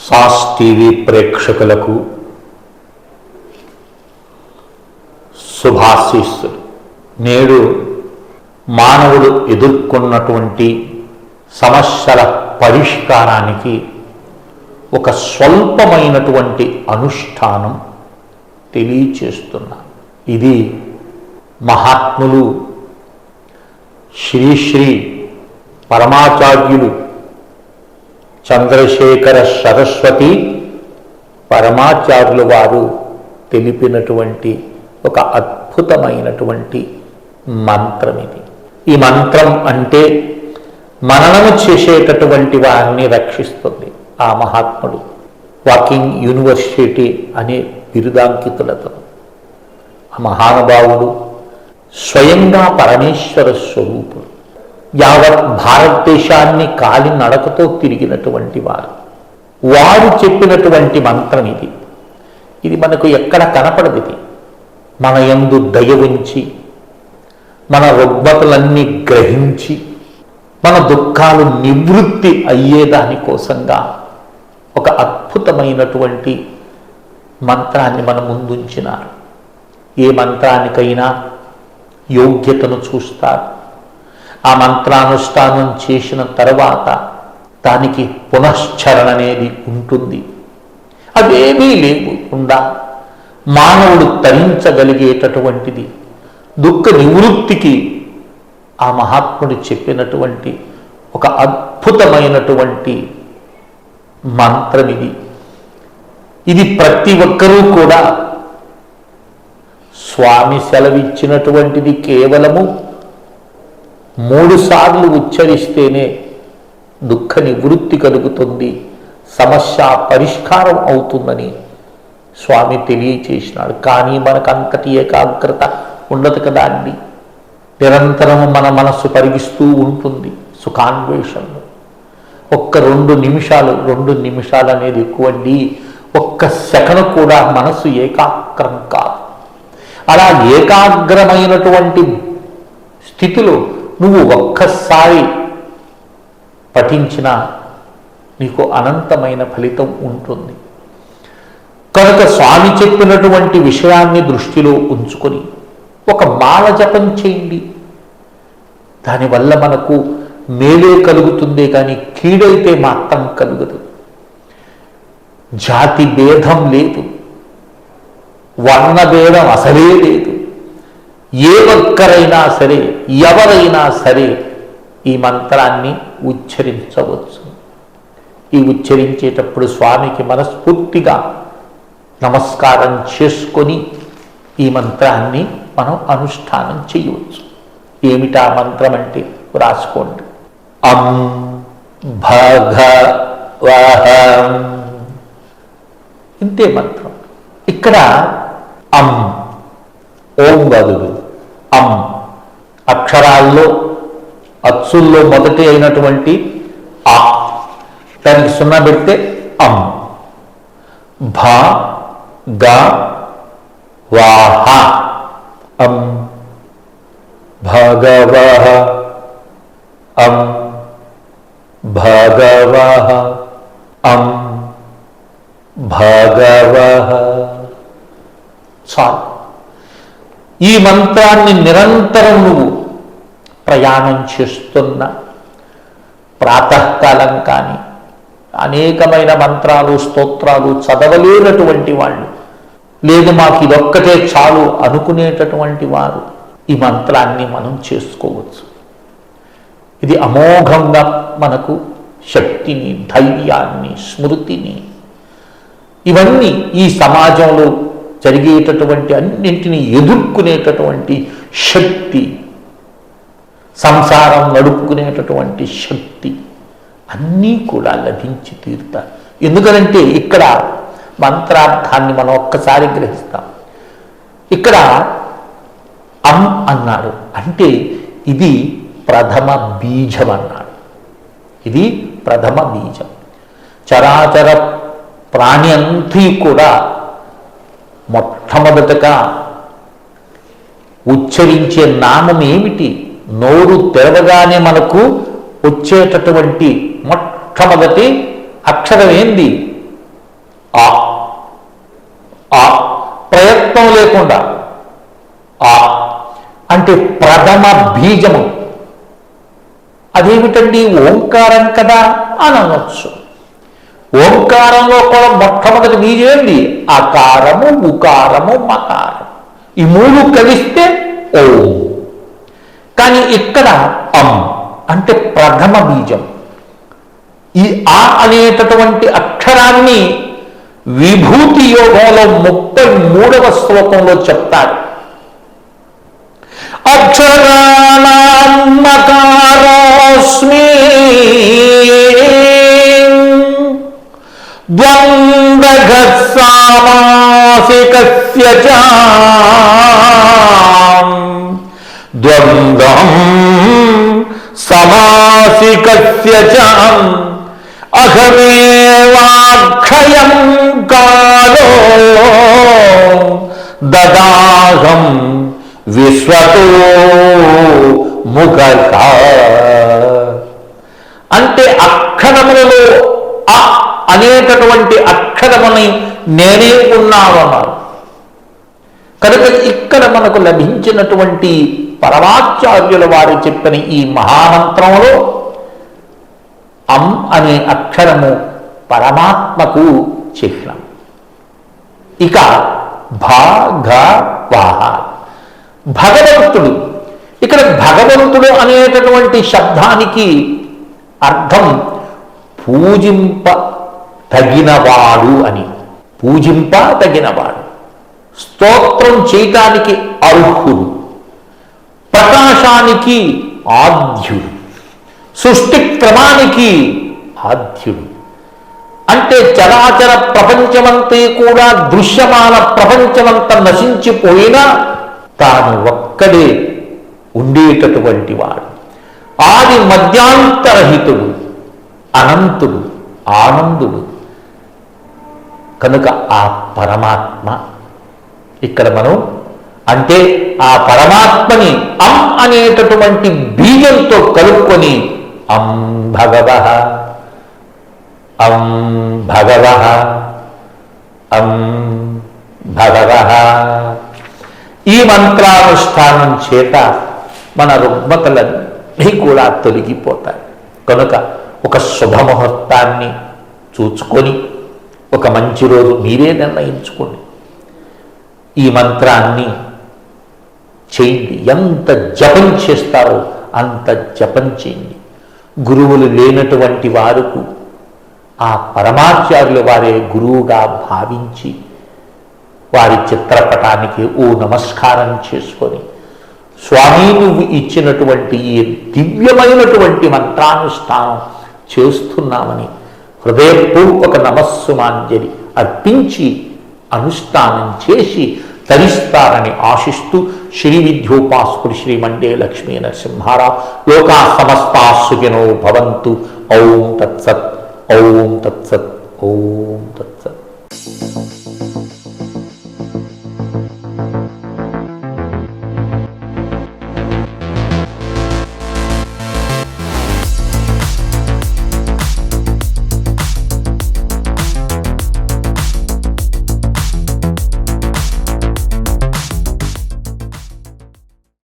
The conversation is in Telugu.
సాస్ టీవీ ప్రేక్షకులకు శుభాశీస్సులు. నేడు మానవుడు ఎదుర్కొన్నటువంటి సమస్యల పరిష్కారానికి ఒక స్వల్పమైనటువంటి అనుష్ఠానం తెలియచేస్తున్నాను. ఇది మహాత్ములు శ్రీ శ్రీ పరమాచార్యులు చంద్రశేఖర సరస్వతి పరమాచార్యులు వారు తెలిపినటువంటి ఒక అద్భుతమైనటువంటి మంత్రం ఇది. ఈ మంత్రం అంటే మననము చేసేటటువంటి వారిని రక్షిస్తుంది. ఆ మహాత్ముడు వాకింగ్ యూనివర్సిటీ అనే బిరుదాంకితులతో ఆ మహానుభావుడు స్వయంగా పరమేశ్వర స్వరూపుడు. యావత్ భారతదేశాన్ని కాలి నడకతో తిరిగినటువంటి వారు చెప్పినటువంటి మంత్రం ఇది. ఇది మనకు ఎక్కడ కనపడదు. ఇది మన యందు దయ ఉంచి మన రుగ్మతలన్నీ గ్రహించి మన దుఃఖాలు నివృత్తి అయ్యేదానికోసంగా ఒక అద్భుతమైనటువంటి మంత్రాన్ని మన ముందుంచినారు. ఏ మంత్రానికైనా యోగ్యతను చూస్తారు. ఆ మంత్రానుష్ఠానం చేసిన తర్వాత దానికి పునశ్చరణ అనేది ఉంటుంది. అవేమీ లేకుండా మానవుడు తరించగలిగేటటువంటిది దుఃఖ నివృత్తికి ఆ మహాత్ముడు చెప్పినటువంటి ఒక అద్భుతమైనటువంటి మంత్రం ఇది. ఇది ప్రతి ఒక్కరూ కూడా స్వామి సెలవిచ్చినటువంటిది కేవలము 3 సార్లు ఉచ్చరిస్తేనే దుఃఖ నివృత్తి కలుగుతుంది, సమస్య పరిష్కారం అవుతుందని స్వామి తెలియచేసినాడు. కానీ మనకంతటి ఏకాగ్రత ఉండదు కదా అండి. నిరంతరము మన మనస్సు పరిగిస్తూ ఉంటుంది సుఖాన్వేషణలో. ఒక్క 2 నిమిషాలు అనేది ఎక్కువండి. ఒక్క సెకను కూడా మనస్సు ఏకాగ్రం కాదు. అలా ఏకాగ్రమైనటువంటి స్థితిలో నువ్వు ఒక్కసారి పఠించినా నీకు అనంతమైన ఫలితం ఉంటుంది. కనుక స్వామి చెప్పినటువంటి విషయాన్ని దృష్టిలో ఉంచుకొని ఒక మాల జపం చేయండి. దానివల్ల మనకు మేలే కలుగుతుందే కానీ కీడైతే మాత్రం కలుగదు. జాతి భేదం లేదు, వర్ణ భేదం అసలే లేదు. ఏ ఒక్కరైనా సరే, ఎవరైనా సరే ఈ మంత్రాన్ని ఉచ్చరించవచ్చు. ఈ ఉచ్చరించేటప్పుడు స్వామికి మనస్ఫూర్తిగా నమస్కారం చేసుకొని ఈ మంత్రాన్ని మనం అనుష్ఠానం చేయవచ్చు. ఏమిటా మంత్రం అంటే రాసుకోండి. అం భగవహం. ఇంతే మంత్రం. ఇక్కడ అం ఓం వదులు. అం అక్షరాల్లో అచ్చుల్లో మొదటి అయినటువంటి ఆ, దానికి 0 పెడితే అం. భ గ వాహ. అం భగవః. అం భగవః. అం భగవః. చాలు. ఈ మంత్రాన్ని నిరంతరం నువ్వు ప్రయాణం చేస్తున్న ప్రాతకాలం కానీ అనేకమైన మంత్రాలు స్తోత్రాలు చదవలేనటువంటి వాళ్ళు, లేదు మాకు ఇదొక్కటే చాలు అనుకునేటటువంటి వారు ఈ మంత్రాన్ని మనం చేసుకోవచ్చు. ఇది అమోఘంగా మనకు శక్తిని, ధైర్యాన్ని, స్మృతిని, ఇవన్నీ ఈ సమాజంలో జరిగేటటువంటి అన్నింటినీ ఎదుర్కొనేటటువంటి శక్తి, సంసారం నడుపుకునేటటువంటి శక్తి అన్నీ కూడా లభించి తీరుతాయి. ఎందుకనంటే ఇక్కడ మంత్రార్థాన్ని మనం ఒక్కసారి గ్రహిస్తాం. ఇక్కడ అం అన్నాడు అంటే ఇది ప్రథమ బీజం అన్నాడు. ఇది ప్రథమ బీజం. చరాచర ప్రాణి అంతా కూడా మొట్టమొదటగా ఉచ్చరించే నామం ఏమిటి? నోరు తెరవగానే మనకు వచ్చేటటువంటి మొట్టమొదటి అక్షరం ఏంది? ఆ ఆ ప్రయత్నం లేకుండా ఆ అంటే ప్రథమ బీజము. అదేమిటండి ఓంకారం కదా అని అనొచ్చు. ఓంకారంలో కూడా మొట్టమొదటి బీజం ఏంటి? అకారము, ఉకారము, మకారం. ఈ మూడు కలిస్తే ఓం. కానీ ఇక్కడ అం అంటే ప్రథమ బీజం. ఈ ఆ అనేటటువంటి అక్షరాన్ని విభూతి యోగంలో 33వ శ్లోకంలో చెప్తాడు. అక్షరాణాం మకారోస్మి ద్వంద్వఘస్సామాసికస్య చ ద్వంద్వం సమాసికస్య చ అహమేవాక్షయం కాలో దదాహం విశ్వతో ముఖక. అంటే అక్షరములలో అ అనేటటువంటి అక్షరముని నేనే ఉన్నానన్నారు. కనుక ఇక్కడ మనకు లభించినటువంటి పరమాచార్యుల వారు చెప్పిన ఈ మహామంత్రంలో అం అనే అక్షరము పరమాత్మకు చిహ్నం. ఇక భగవః భగవంతుడు. ఇక్కడ భగవంతుడు అనేటటువంటి శబ్దానికి అర్థం పూజింప తగినవాడు అని. పూజింప తగినవాడు, స్తోత్రం చేయటానికి అర్హుడు, ప్రకాశానికి ఆద్యుడు, సృష్టి క్రమానికి ఆద్యుడు. అంటే చరాచర ప్రపంచమంతే కూడా దృశ్యమాన ప్రపంచమంతా నశించిపోయినా తాను ఒక్కడే ఉండేటటువంటి వాడు. ఆది మధ్యాంతరహితుడు, అనంతుడు, ఆనందుడు. కనుక ఆ పరమాత్మ ఇక్కడ మనం అంటే ఆ పరమాత్మని అం అనేటటువంటి బీజంతో కలుపుకొని అం భగవః, అం భగవః, అం భగవః. ఈ మంత్రానుష్ఠానం చేత మన రుగ్మతలన్నీ కూడా తొలగిపోతాయి. కనుక ఒక శుభముహూర్తాన్ని చూచుకొని ఒక మంచి రోజు మీరే నిర్ణయించుకోండి. ఈ మంత్రాన్ని చేయండి. ఎంత జపం చేస్తారో అంత జపం చేయండి. గురువులు లేనటువంటి వారికి ఆ పరమాచార్యుల వారే గురువుగా భావించి వారి చిత్రపటానికి ఓ నమస్కారం చేసుకొని స్వామి నువ్వు ఇచ్చినటువంటి ఈ దివ్యమైనటువంటి మంత్రానుష్ఠానం చేస్తున్నామని హృదయపూర్వక నమస్సుమాంజలి అర్పించి అనుష్ఠానం చేసి తరిస్తారని ఆశిస్తూ శ్రీ విద్యోపాసకుడు శ్రీ మండే లక్ష్మీ నరసింహారావు లోకా సమస్తా సుఖినో భవంతు. ఓం తత్సత్, ఓం తత్సత్, ఓం తత్సత్.